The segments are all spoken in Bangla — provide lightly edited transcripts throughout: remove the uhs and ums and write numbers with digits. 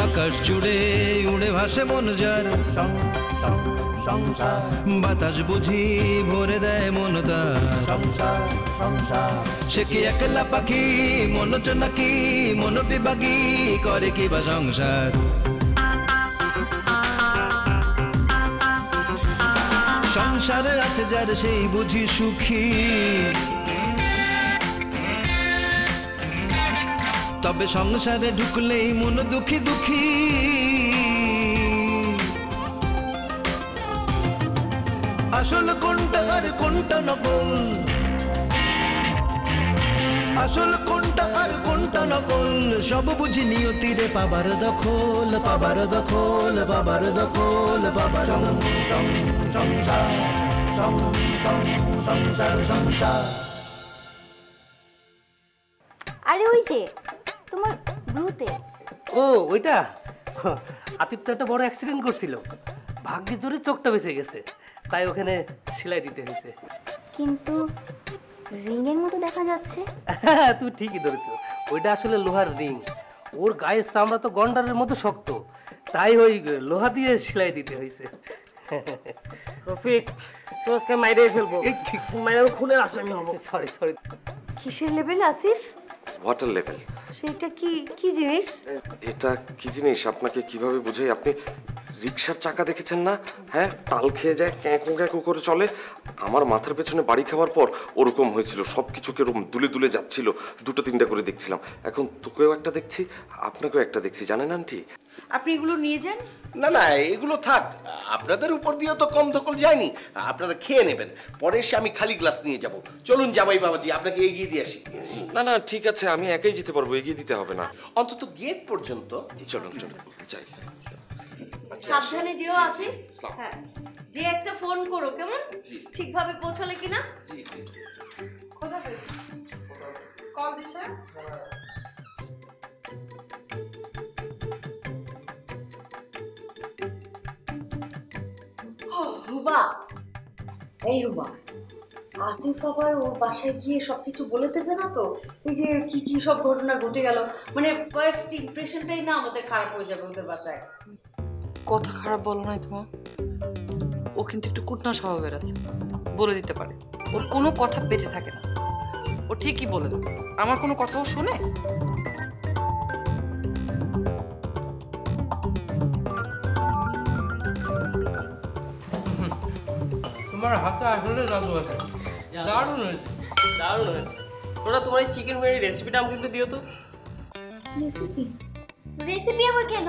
আকাশ জুড়ে উড়ে ভাসে মন যার, সংসার বাতাস বুঝি ভরে দেয় মন তার, সংসার সংসার সে কি একলা পাখি মন নাকি মন বিভাগী করে কি বা সংসার। সংসারে আছে যার সেই বুঝি সুখী, তবে সংসারে ঢুকলেই মন দুঃখী দুঃখী। আসল কোনটা আর কোনটা নকল, আসল কোনটা আর কোনটা নকল, সব বুঝি নিয়তিরে পাবার দখল, পাবার দখল, পাবার দখল, পাবার সংসার সংসার সংসার। আরে ওই যে তোমার ব্রুতে। ও ওইটা, আতিফ তো একটা বড় অ্যাক্সিডেন্ট করছিল, ভাগ্যে জোরে চোখটা বেঁচে গেছে, তাই ওখানে সেলাই দিতে হয়েছে। কিন্তু রিংয়ের মতো দেখা যাচ্ছে। তুই ঠিকই ধরেছ, ওইটা আসলে লোহার রিং। ওর গায়ের চামড়া তো গন্ডারের মতো শক্ত, তাই ওই লোহা দিয়ে সেলাই দিতে হয়েছে। রফিক তোকে মাইরে ফেলবো, মাইরে খুনের আসামি হবো। Sorry sorry. কিসের লেভেল আসিফ? Water level. সেটা কি কি জিনিস? এটা কি জিনিস আপনাকে কিভাবে বুঝাই? আপনি রিক্সার চাকা দেখেছেন না? হ্যাঁ, টাল খেয়ে যায়, ক্যাঁকো ক্যাঁকো করে চলে। আমার মাথার পেছনে বাড়ি খাওয়ার পর ওরকম হয়েছিল, সব কিছুকে ওরকম দুলে দুলে যাচ্ছিল, দুটো তিনটা করে দেখছিলাম। এখন তোকেও একটা দেখছি, আপনাকেও একটা দেখছি, জানেন আন্টি? আপনি এগুলো নিয়ে যান। না না, এগুলো থাক, আপনাদের উপর দিয়ে তো কম দখল যায়নি, আপনারা খেয়ে নেবেন, পরে এসে আমি খালি গ্লাস নিয়ে যাব। চলুন জামাই বাবাজি, আপনাকে এগিয়ে দিয়ে আসি। না না ঠিক আছে, আমি একাই যেতে পারবো, এগিয়ে দিতে হবে না। অন্তত গেট পর্যন্ত চলুন চলুন যাই। সাবধানে যেও আছে। হ্যাঁ, যে একটা ফোন করো, কেমন? ঠিকভাবে পৌঁছালে কিনা? জি জি। কোথা থেকে কল দিছে? রুবা, এই রুবা, আসিফ বাবা ওর বাসায় গিয়ে সবকিছু বলে দেবে না তো? এই যে কি কি সব ঘটনা ঘটে গেল, মানে ফার্স্ট ইমপ্রেশনটাই না আমাদের খারাপ হয়ে যাবে ওদের বাসায়। কথা খারাপ বলো নাই তোমার, ও কিন্তু একটু কুটনা স্বভাবের আছে, বলে দিতে পারে। ওর কোনো কথা পেটে থাকে না, ও ঠিকই বলে দেবে। আমার কোনো কথাও শোনে? তোমার হাতে আসলে জাদু আছে, দারুণ হয়েছে। দারুণ হয়েছে। ওরা তোমার এই চিকেন বিরিয়ানি রেসিপিটা আমাকে একটু দিও তো। রেসিপি? রেসিপি আবার কেন?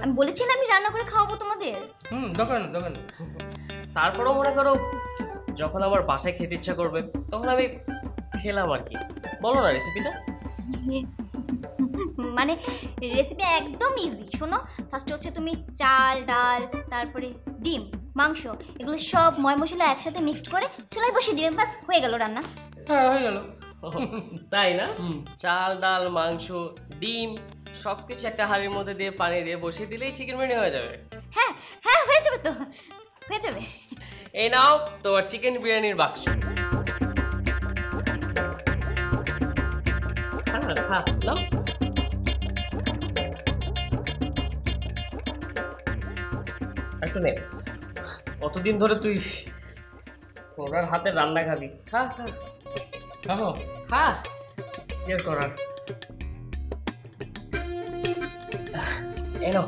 আমি বলেছি না আমি রান্না করে খাওয়াবো তোমাদের। দোকান দোকান। তারপরও মনে করো যখন আমার বাসায় খেতে ইচ্ছা করবে তখন আমি খেলাম আর কি। বলো না রেসিপিটা। মানে রেসিপি একদম ইজি। শোনো, ফার্স্টে হচ্ছে তুমি চাল, ডাল, তারপরে ডিম, মাংস, এগুলো সব ময় মশলা একসাথে মিক্সড করে চুলায় বসিয়ে দিবে, বাস হয়ে গেল রান্না। হ্যাঁ হয়ে গেল। তাই না? চাল, ডাল, মাংস, ডিম সবকিছু একটা হাঁড়ির মধ্যে দিয়ে পানি দিয়ে বসিয়ে দিলেই চিকেন বিরিয়ানি হয়ে যাবে। হ্যাঁ হ্যাঁ হয়ে যাবে তো, হয়ে যাবে। এই নাও তোমার চিকেন বিরিয়ানির বাক্স। নাও। একটু নে। কতদিন ধরে তুই ওনার হাতে রান্না খাবি? খা খা। খাবো? খা। কি করার? এনো।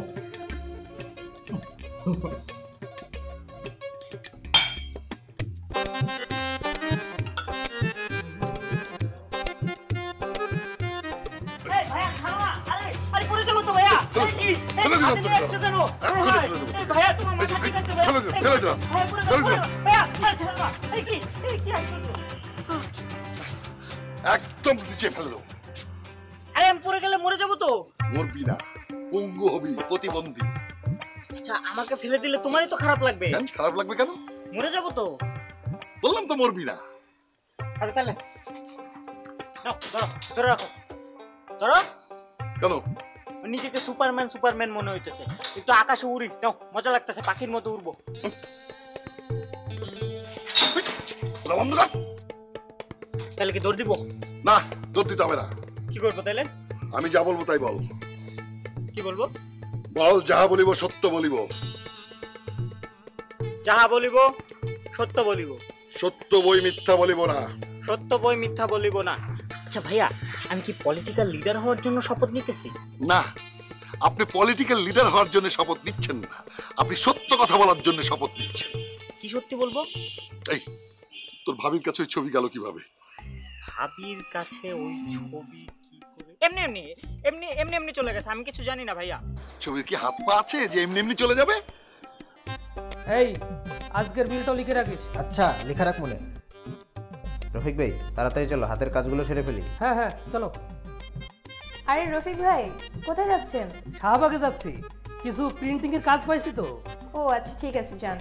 একদম নিচে ফেলে দেবো। আরে আমি পড়ে গেলে মরে যাবো তো। মরবি না, পঙ্গু হবি, প্রতিবন্ধী। আচ্ছা আমাকে ফেলে দিলে তোমারই তো খারাপ লাগবে। খারাপ লাগবে কেন? মরে যাবো তো। বললাম তো মরবি না। আচ্ছা তাহলে ধরো রাখো। ধরো। কেন? নিজেকে সুপারম্যান সুপারম্যান মনে হইতেছে, একটু আকাশে উড়ি। নাও, মজা লাগতেছে, পাখির মতো উড়বো। তাহলে কি দৌড় দিব? না, দৌড় দিতে হবে না। কি করবো তাহলে? আমি যা বলবো তাই বল। কি বলবো? বল, যাহা বলিব সত্য বলিব। যাহা বলিব সত্য বলিব। সত্য বই মিথ্যা বলিব না। সত্য বই মিথ্যা বলিব না। আচ্ছা ভাইয়া, আমি কি পলিটিক্যাল লিডার হওয়ার জন্য শপথ নিতেছি? না, আপনি পলিটিক্যাল লিডার হওয়ার জন্য শপথ নিচ্ছেন না, আপনি সত্য কথা বলার জন্য শপথ নিচ্ছেন। কি সত্যি বলবো? এই, তোর ভাবির কাছে ওই ছবি গেল কিভাবে? ভাবির কাছে ওই ছবি কি করে? এমনি এমনি এমনি এমনি এমনি চলে গেছে, আমি কিছু জানি না ভাইয়া। ছবির কি হাত পা আছে যে এমনি এমনি চলে যাবে? এই আজকের বিলটা লিখে রাখিস। আচ্ছা, লেখা রাখ মনে। রফিক ভাই, তাড়াতাড়ি চলো, হাতের কাজগুলো সেরে ফেলি। হ্যাঁ হ্যাঁ চলো। আরে রফিক ভাই, কোথায় যাচ্ছেন? শাহবাগে যাচ্ছি, কিছু প্রিন্টিং এর কাজ পাইছি তো। ও আচ্ছা, ঠিক আছে, যান।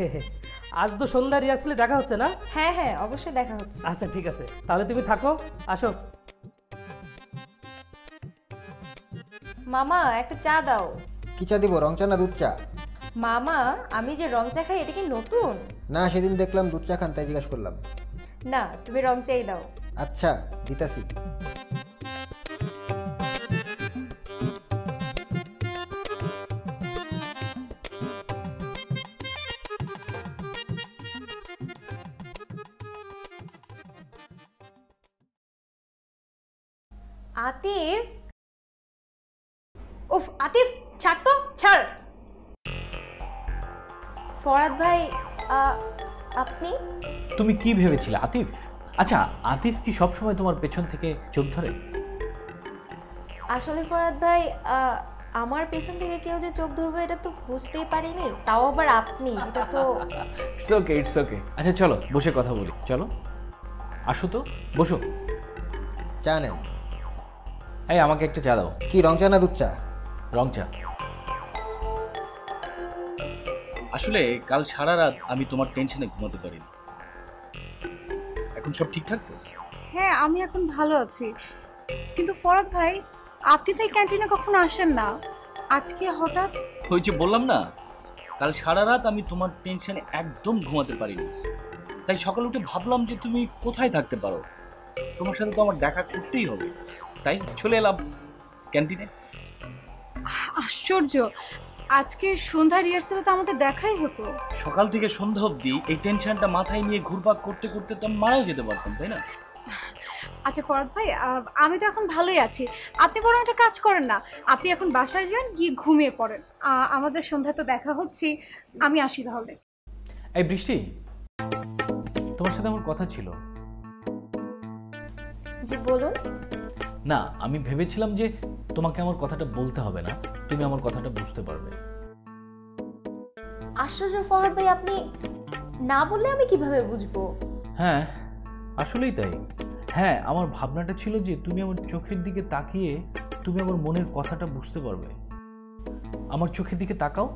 আজ তো সন্ধ্যা রিহার্সালে দেখা হচ্ছে না? হ্যাঁ হ্যাঁ, অবশ্যই দেখা হচ্ছে। আচ্ছা ঠিক আছে, তাহলে তুমি থাকো, আসো। মামা, একটা চা দাও। কি চা দিব, রং চা না দুধ চা? মামা, আমি যে রং চা খাই, এটা কি নতুন? না, সেদিন দেখলাম দুধ চা খান, তাই জিজ্ঞাসা করলাম। না, তুমি রং চাই দাও। আচ্ছা, দিতাছি। আতিফ, উফ আতিফ, ছাড় তো, ছাড়। ফরাদ ভাই, আপনি? তুমি কি ভেবেছিলে আতিফ? আচ্ছা, আতিফ কি সবসময় তোমার পেছন থেকে চোখ ধরে? আসলে ফরাদ ভাই, আমার পেছন থেকে কেউ যে চোখ ধরবে এটা তো বুঝতেই পারিনি, তাও আবার আপনি, এটা তো। It's okay, it's okay. আচ্ছা চলো, বসে কথা বলি, চলো আসো তো, বসো। চা নেন। এই আমাকে একটা চা দাও। কি, রং চা না দুধ চা? রং চা। আসলে কাল সারা রাত আমি তোমার টেনশনে ঘুমাতে পারিনি। এখন সব ঠিকঠাক তো? হ্যাঁ, আমি এখন ভালো আছি, কিন্তু ফরাদ ভাই, আপনি তো এই ক্যান্টিনে কখনো আসেন না, আজকে হঠাৎ? ওই যে বললাম না, কাল সারা রাত আমি তোমার টেনশনে একদম ঘুমাতে পারিনি, তাই সকাল উঠে ভাবলাম যে তুমি কোথায় থাকতে পারো, তোমার সাথে তো আমার দেখা করতেই হবে, তাই চলে এলাম ক্যান্টিনে। আশ্চর্য, আজকে সন্ধ্যা রিহার্সালে তো আমাদের দেখাই হতো। সকাল থেকে সন্ধ্যা অবধি এই টেনশনটা মাথায় নিয়ে ঘুরপাক করতে করতে তো আমি মারাও যেতে পারতাম, তাই না? আচ্ছা ফরাদ ভাই, আমি তো এখন ভালোই আছি, আপনি বরং একটা কাজ করেন না, আপনি এখন বাসায় যান, গিয়ে ঘুমিয়ে পড়েন, আমাদের সন্ধ্যায় তো দেখা হচ্ছে, আমি আসি তাহলে। এই বৃষ্টি, তোমার সাথে আমার কথা ছিল। জি বলুন। না, আমি ভেবেছিলাম যে তোমাকে আমার কথাটা বলতে হবে না, তুমি আমার কথাটা বুঝতে পারবে। আশ্চর্য ফরাদ ভাই, আপনি না বললে আমি কিভাবে বুঝবো? হ্যাঁ, আসলেই তাই। হ্যাঁ, আমার ভাবনাটা ছিল যে তুমি আমার চোখের দিকে তাকিয়ে তুমি আমার মনের কথাটা বুঝতে পারবে। আমার চোখের দিকে তাকাও,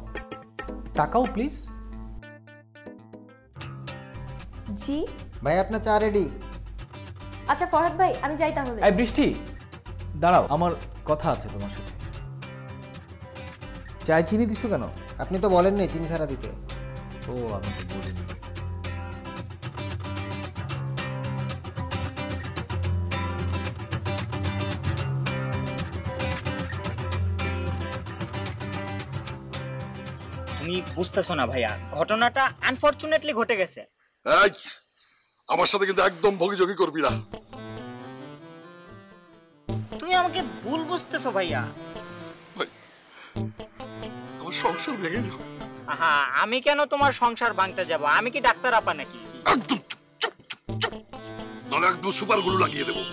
তাকাও প্লিজ। জি ভাই, আপনার চা রেডি। আচ্ছা ফরহাদ ভাই, আমি যাই তাহলে। এই বৃষ্টি, দাঁড়াও, আমার কথা আছে তোমার সাথে। চায় চিনি দিছো কেন? আপনি তো বলেননি চিনি ছাড়া দিতে। ও, আমি তো বলিনি। তুমি বুঝতেছো না ভাইয়া, ঘটনাটা আনফরচুনেটলি ঘটে গেছে। এই, আমার সাথে কিন্তু একদম ভগিযোগি করবি না। তুমি আমাকে ভুল বুঝতেছো ভাইয়া। আমার সংসার ভেঙে যাবে। আহা, আমি কেন তোমার সংসার ভাঙতে যাব? আমি কি ডাক্তার আপা নাকি? একদম চুপ চুপ চুপ চুপ, নাহলে একদম সুপার গুলো লাগিয়ে দেবো।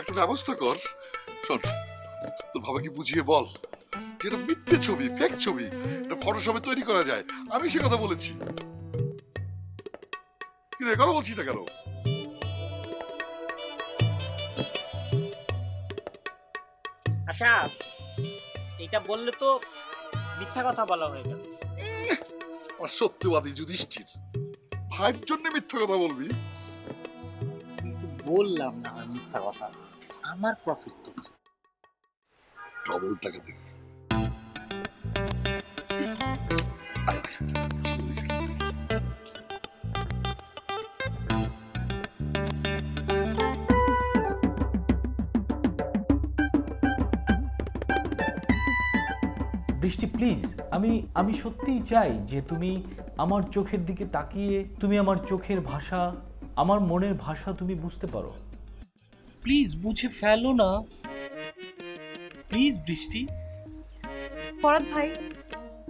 একটা ব্যবস্থা কর, শোন, তোর বাবাকে বুঝিয়ে বল যেটা মিথ্যে ছবি, ফেক ছবি, এটা ফটোশপে তৈরি করা যায়। আমি সে কথা বলেছি। কিন্তু এ কথা বলছি না কেন? আচ্ছা, এটা বললে তো মিথ্যা কথা বলা হয়ে যাবে। আমার সত্যবাদী যুধিষ্ঠির, ভাইয়ের জন্য মিথ্যা কথা বলবি? কিন্তু বললাম না মিথ্যা কথা, আমার প্রফিট তো ডবল টাকা দেবে। বৃষ্টি প্লিজ, আমি সত্যিই চাই যে তুমি আমার চোখের দিকে তাকিয়ে তুমি আমার চোখের ভাষা, আমার মনের ভাষা তুমি বুঝতে পারো। প্লিজ বুঝে ফেলো না, প্লিজ বৃষ্টি। ফরাদ ভাই,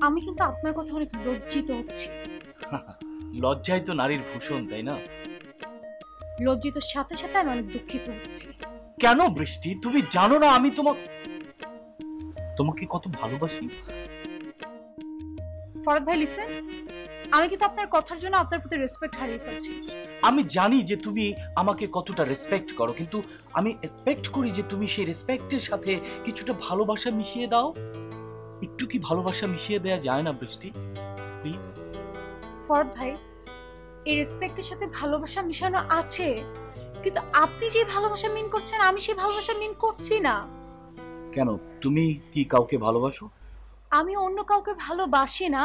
আমি কিন্তু আপনার কথা অনেক লজ্জিত হচ্ছি। লজ্জাই তো নারীর ভূষণ, তাই না? লজ্জিত সাথে সাথে আমি অনেক দুঃখিত হচ্ছি। কেন বৃষ্টি? তুমি জানো না আমি তোমাকে কত ভালোবাসি। ফরাদ ভাই লিসেন, আমি কিন্তু আপনার কথার জন্য আপনার প্রতি রেসপেক্ট হারিয়ে ফেলছি। আমি জানি যে তুমি আমাকে কতটা রেসপেক্ট করো, কিন্তু আমি এক্সপেক্ট করি যে তুমি সেই রেসপেক্টের সাথে কিছুটা ভালোবাসা মিশিয়ে দাও। একটু কি ভালোবাসা মিশিয়ে দেয়া যায় না বৃষ্টি? প্লিজ। ফরাদ ভাই, এই রেসপেক্টের সাথে ভালোবাসা মিশানো আছে, কিন্তু আপনি যে ভালোবাসা মিন করছেন আমি সেই ভালোবাসা মিন করছি না। কেন, তুমি কি কাউকে ভালোবাসো? আমি অন্য কাউকে ভালোবাসি না,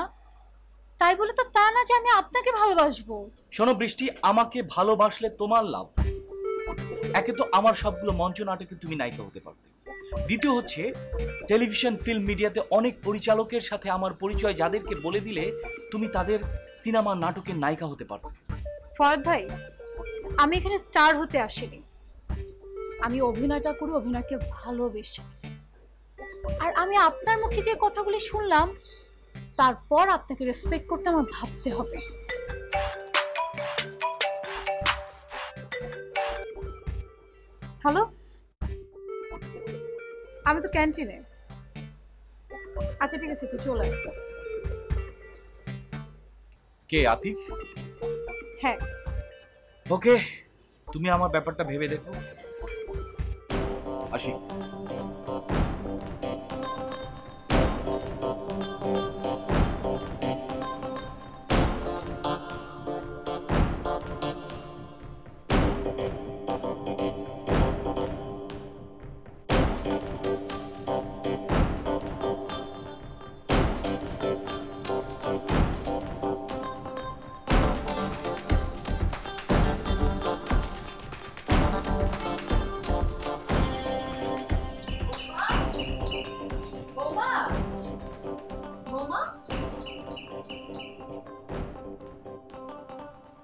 তাই বলে তো তা না যে আমি আপনাকে ভালোবাসবো। শোনো বৃষ্টি, আমাকে ভালোবাসলে তোমার লাভ। একে তো আমার সবগুলো মঞ্চ নাটকে তুমি নায়িকা হতে পারবে, দ্বিতীয় হচ্ছে টেলিভিশন ফিল্ম মিডিয়াতে অনেক পরিচালকের সাথে আমার পরিচয়, যাদেরকে বলে দিলে তুমি তাদের সিনেমা নাটকের নায়িকা হতে পারবে। ফরাদ ভাই, আমি এখানে স্টার হতে আসিনি, আমি অভিনয়টা করি অভিনয়কে ভালোবেসে। আর আমি আপনার মুখে যে কথাগুলি শুনলাম, তারপর আপনাকে রেসপেক্ট করতে আমার ভাবতে হবে। হ্যালো, আমি তো ক্যান্টিনে। আচ্ছা ঠিক আছে, তুই চলে আয়। কে, আতিফ? হ্যাঁ। ওকে, তুমি আমার ব্যাপারটা ভেবে দেখো। আসি।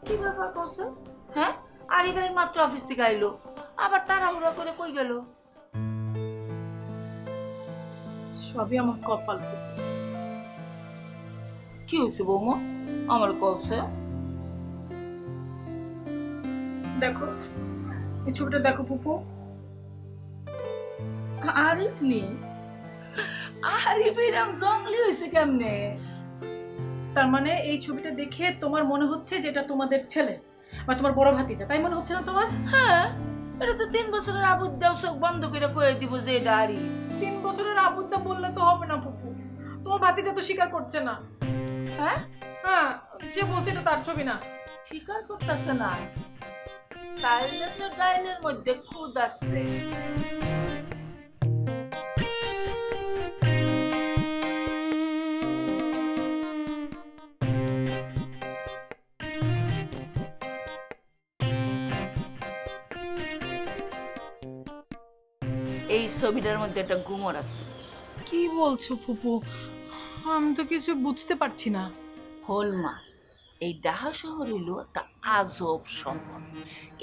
কি ব্যাপার করছো? হ্যাঁ, আরি ভাই মাত্র অফিস থেকে আইলো, আবার তাড়াহুড়া করে কই গেল? সবই আমার কপাল। কি হয়েছে বৌমা? আমার কলসে দেখো, এই ছবিটা দেখো ফুপু। আরিফ নি? আরিফ এরকম জঙ্গলি হয়েছে কেমনে? তার মানে এই ছবিটা দেখে তোমার মনে হচ্ছে যে এটা তোমাদের ছেলে বা তোমার বড় ভাতিজা, তাই মনে হচ্ছে না তোমার? হ্যাঁ, এটা তো 3 বছরের আবুদ্দাও চোখ বন্ধ করে কয়ে দিব যে এটা আরিফ। 3 বছরের আবুদ্দা বললে তো হবে না ফুপু, তোমার ভাতিজা তো স্বীকার করছে না। হ্যাঁ হ্যাঁ, সে বলছে এটা তার ছবি না। স্বীকার করতেছে না? তাইলে তো ডাইনের মধ্যে খুদ আছে। এই ছবিটার মধ্যে একটা গুমর আছে। কি বলছো ফুপু? আমি তো কিছু বুঝতে পারছি না। হলমা, এই ডাহা শহর হইলো একটা আজব শহর।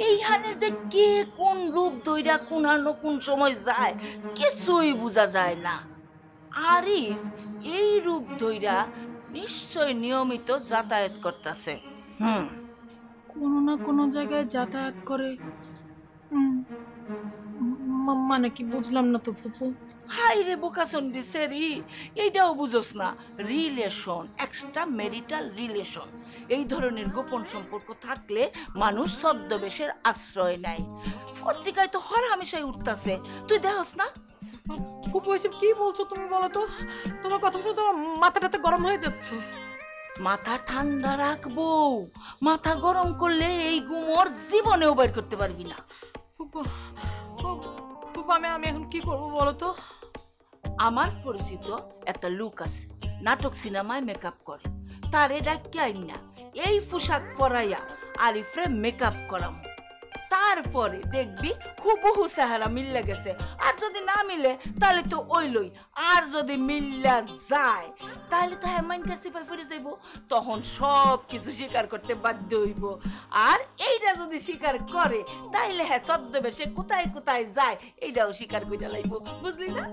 এইখানে যে কে কোন রূপ দইরা কোনানো কোন সময় যায় কিছুই বোঝা যায় না। আরিফ এই রূপ দইরা নিশ্চয় নিয়মিত যাতায়াত করতেছে। কোনো না কোনো জায়গায় যাতায়াত করে, মানে কি বুঝলাম না তো ফুপু। হাই রে বোকাচন্ডি সেরি, এইটাও বুঝোস না? রিলেশন, এক্সট্রা ম্যারিটাল রিলেশন, এই ধরনের গোপন সম্পর্ক থাকলে মানুষ ছদ্মবেশের আশ্রয় নেয়। পত্রিকায় তো হর হামেশাই উঠতাছে, তুই দেখোস না? ফুপু এসব কি বলছো তুমি? বলো তো, তোমার কথা শুনে তো মাথাটাতে গরম হয়ে যাচ্ছে। মাথা ঠান্ডা রাখবো, মাথা গরম করলে এই গুমর জীবনেও বের করতে পারবি না। ফুপু আমি এখন কি করবো বলো তো? আমার পরিচিত একটা লোক আছে, নাটক সিনেমায় মেকআপ করে, তারে ডাকিয়ে আইন না এই পোশাক পরাইয়া আরিফরে মেকআপ করাম, তারপরে দেখবি হুবহু চেহারা মিললে গেছে। আর যদি না মিলে তাহলে তো ওইলই, আর যদি মিললা যায় তাহলে তো হ্যাঁ মাইন্ড সিপাই ফিরে যাইব, তখন সব কিছু স্বীকার করতে বাধ্য হইব। আর এইটা যদি স্বীকার করে তাইলে হ্যাঁ ছদ্মবেশে কোথায় কোথায় যায় এইটাও স্বীকার কইরা লাইব, বুঝলি না?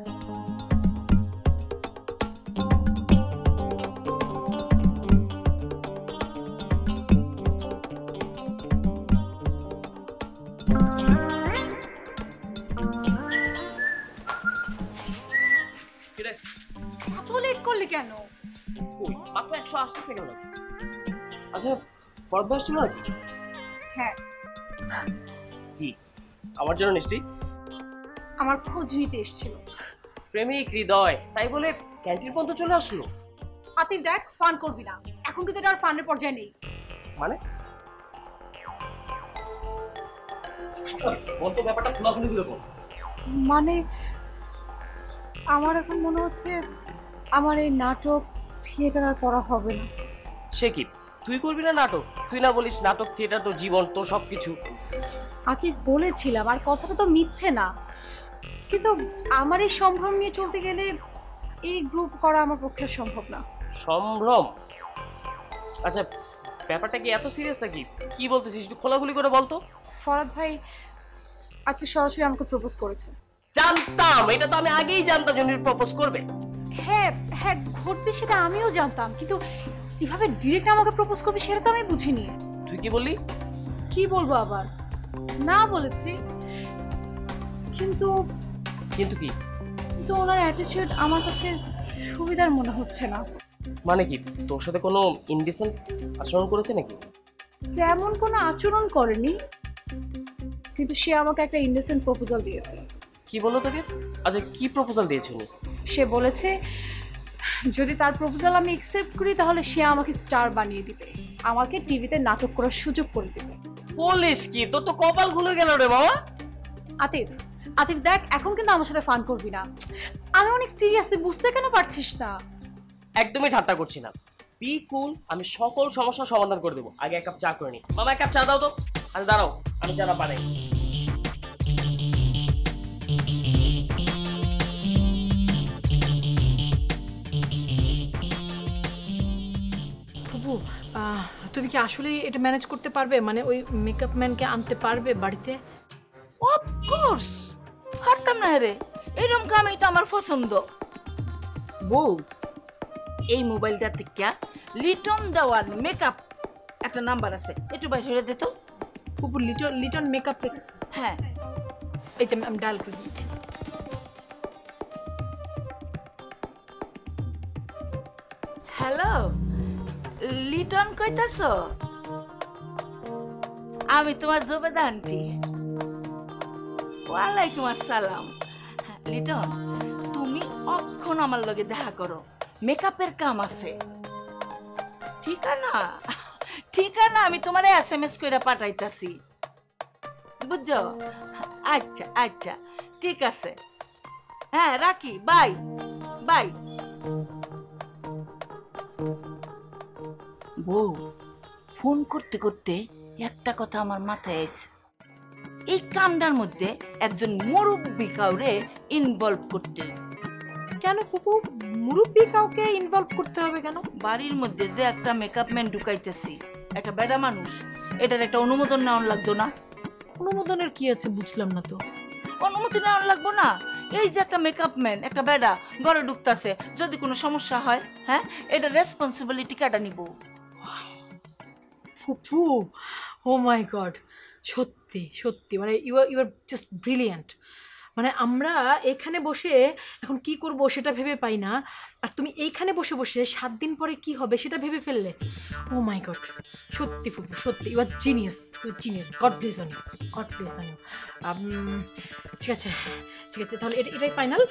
এত লেট করলে কেন? ওই মাত্র 180 সেকেন্ড। আচ্ছা পরব আসছিল নাকি? হ্যাঁ। কি আমার জন্য নিশ্চয়ই আমার খোঁজ নিতে এসেছিল। প্রেমিক হৃদয় তাই বলে ক্যান্টিন পর্যন্ত চলে আসলো? আতিফ দেখ, ফান করবি না, এখন কিন্তু এটা আর ফানের পর্যায়ে নেই। মানে বলতো ব্যাপারটা খোলাখুলি করে বল। মানে আমার এখন মনে হচ্ছে আমার এই নাটক থিয়েটার আর করা হবে না। সে কি তুই করবি না নাটক? তুই না বলিস নাটক থিয়েটার তোর জীবন, তোর সবকিছু। আতিফ বলেছিলাম, আর কথাটা তো মিথ্যে না, কিন্তু আমার এই সম্ভ্রম নিয়ে চলতে গেলে এই গ্রুপ করা আমার পক্ষে সম্ভব না। সম্ভ্রম? আচ্ছা ব্যাপারটা কি এত সিরিয়াস নাকি? কি বলতেছিস একটু খোলাখুলি করে বলতো। ফরাদ ভাই আজকে সরাসরি আমাকে প্রপোজ করেছে। জানতাম, এটা তো আমি আগেই জানতাম যে উনি প্রপোজ করবে। হ্যাঁ হ্যাঁ ঘটবে সেটা আমিও জানতাম, কিন্তু এভাবে ডিরেক্ট আমাকে প্রপোজ করবে সেটা তো আমি বুঝিনি। তুই কি বললি? কি বলবো আবার, না বলেছি, কিন্তু কিন্তু কি? কিন্তু ওনার অ্যাটিটিউড আমার কাছে সুবিধার মনে হচ্ছে না। মানে কি তোর সাথে কোনো ইনডিসেন্ট আচরণ করেছে নাকি? তেমন কোনো আচরণ করেনি, কিন্তু সে আমাকে একটা ইনডিসেন্ট প্রপোজাল দিয়েছে। কি বললো তোকে? আচ্ছা কি প্রপোজাল দিয়েছে উনি? সে বলেছে যদি তার প্রপোজাল আমি অ্যাকসেপ্ট করি তাহলে সে আমাকে স্টার বানিয়ে দিবে, আমাকে টিভিতে নাটক করার সুযোগ করে দিবে। বলিস কি? তোর তো কপাল খুলে গেল রে বাবা। আতিফ আতিফ দেখ, এখন কিন্তু আমার সাথে ফান করবি না, আমি অনেক সিরিয়াস, তুই বুঝতে কেন পারছিস না? একদমই ঠাট্টা করছি না, বি কুল, আমি সকল সমস্যার সমাধান করে দেবো। আগে এক কাপ চা করে নি। মামা এক কাপ চা দাও তো। আরে দাঁড়াও, আমি চাটা বানাই। বাবু তুমি কি আসলে এটা ম্যানেজ করতে পারবে? মানে ওই মেকআপ ম্যানকে আনতে পারবে বাড়িতে? অফকোর্স পারতাম না রে, এরকম কামই তো আমার পছন্দ। বউ এই মোবাইলটা থেকে লিটন দেওয়ার মেকআপ একটা নাম্বার আছে, একটু বাইরে দে তো। বাবু লিটন মেকআপ? হ্যাঁ এই যে আমি ডায়াল করে দিচ্ছি। হ্যালো লিটন, কইতাছ? আমি তোমার জোবেদা আন্টি। ওয়ালাইকুম আসসালাম। লিটন তুমি অক্ষণ আমার লগে দেখা করো, মেকআপের কাম আছে। ঠিকানা আমি তোমার SMS কইরা পাঠাইতাছি, বুঝছো? আচ্ছা আচ্ছা ঠিক আছে, হ্যাঁ রাখি, বাই বাই। বউ ফোন করতে করতে একটা কথা আমার মাথায় এসে, এই কামটার মধ্যে একজন মুরব্বী কাউরে ইনভলভ করতে। কেন ফুপু মুরব্বী কাউকে ইনভলভ করতে হবে কেন? বাড়ির মধ্যে যে একটা মেকআপ ম্যান ঢুকাইতেছি, একটা বেড়া মানুষ, এটার একটা অনুমোদন নেওয়ার লাগতো না? অনুমোদনের কি আছে বুঝলাম না তো। অনুমতি নেওয়ার লাগবো না? এই যে একটা মেকআপ ম্যান, একটা বেড়া ঘরে ঢুকতেছে, যদি কোনো সমস্যা হয়, হ্যাঁ এটা রেসপন্সিবিলিটি কাটা নিব। ফুপু ও মাই গড, সত্যি সত্যি মানে ইউ আর জাস্ট ব্রিলিয়ান্ট। মানে আমরা এখানে বসে এখন কি করব সেটা ভেবে পাই না, আর তুমি এইখানে বসে বসে 7 দিন পরে কি হবে সেটা ভেবে ফেললে। ও মাই গড, সত্যি ফুপু সত্যি, you are genius, God bless on you, God bless on you. ঠিক আছে ঠিক আছে, তাহলে এটাই ফাইনাল।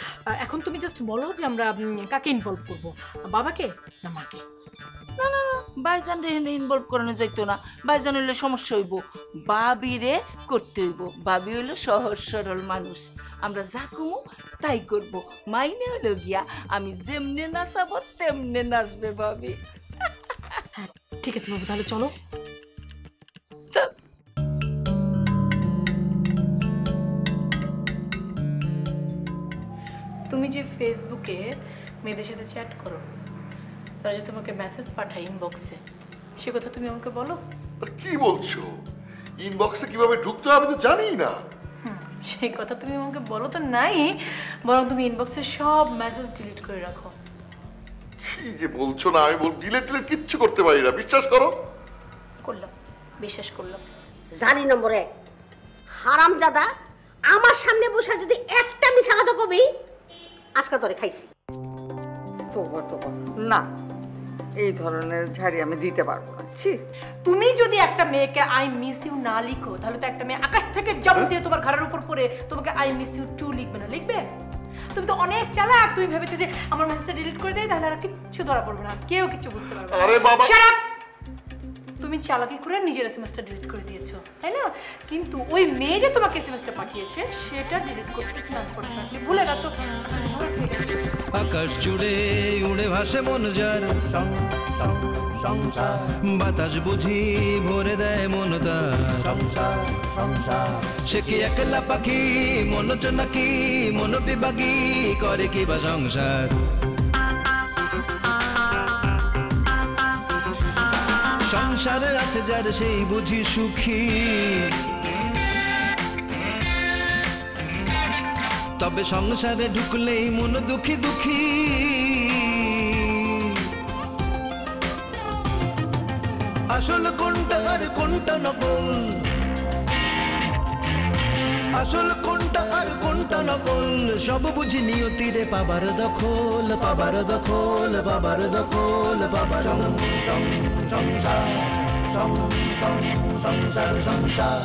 এখন তুমি জাস্ট বলো যে আমরা কাকে ইনভলভ করবো, বাবাকে না মাকে? না না না, ভাইজান রে ইনভলভ করানো যাইতো না, ভাইজান হইলে সমস্যা হইব, বাবিরে করতে হইব। বাবি হইলো সহজ সরল মানুষ, আমরা যা কমু তাই করব। মাইনে হইলো গিয়া আমি যেমনে নাচাবো তেমনে নাচবে বাবি। ঠিক আছে বাবু, তাহলে চলো। তুমি যে ফেসবুকে মেয়েদের সাথে চ্যাট করো, তারা যে তোমাকে মেসেজ পাঠায় ইনবক্সে, সে কথা তুমি আমাকে বলো। কি বলছো? ইনবক্সে কিভাবে ঢুকতে হবে তো জানি না। সেই কথা তুমি আমাকে বলো তো নাই, বরং তুমি ইনবক্সে সব মেসেজ ডিলিট করে রাখো। কি যে বলছো না, আমি ডিলিট কিচ্ছু করতে পারি না, বিশ্বাস করো। করলাম, বিশ্বাস করলাম। জানি নম্বর 1 হারামজাদা, আমার সামনে বসে যদি একটা মিছা কথা কবি আজকে তোরে খাইছি। তোবা তোবা, না এই ধরনের ঝাড়ি আমি দিতে পারবো না। ছি, তুমি যদি একটা মেয়েকে আই মিস ইউ না লিখো, তাহলে তো একটা মেয়ে আকাশ থেকে জাম্প দিয়ে তোমার ঘাড়ের উপর পড়ে তোমাকে আই মিস ইউ টু লিখবে না? লিখবে? তুমি তো অনেক চালাক, তুমি ভেবেছো যে আমার মেসেজটা ডিলিট করে দেয় তাহলে আর কিচ্ছু ধরা পড়বে না, কেউ কিচ্ছু বুঝতে পারবে না। আরে বাবা, Shut up! তুমি চালাকি করে নিজের এসএমএসটা ডিলিট করে দিয়েছো, তাই না? কিন্তু ওই মেয়ে যে তোমাকে এসএমএসটা পাঠিয়েছে সেটা ডিলিট করতে তুমি আনফরচুনেটলি ভুলে গেছো। আকাশ জুড়ে উড়ে ভাসে মন যার, সংসার বাতাস বুঝি ভরে দেয় মন তার, সংসার সংসার সে কি একলা পাখি মন নাকি মন বিভাগী করে কি বা সংসার। সংসারে আছে যার সেই বুঝি সুখী, তবে সংসারে ঢুকলেই মন দুঃখী দুঃখী। আসল কোনটা আর কোনটা নকল, আসল কোনটা আর কোনটা নকল, সব বুঝি নিয়তিরে পাবার দখল, পাবার দখল, পাবার দখল, পাবার সংসার সংসার সংসার সংসার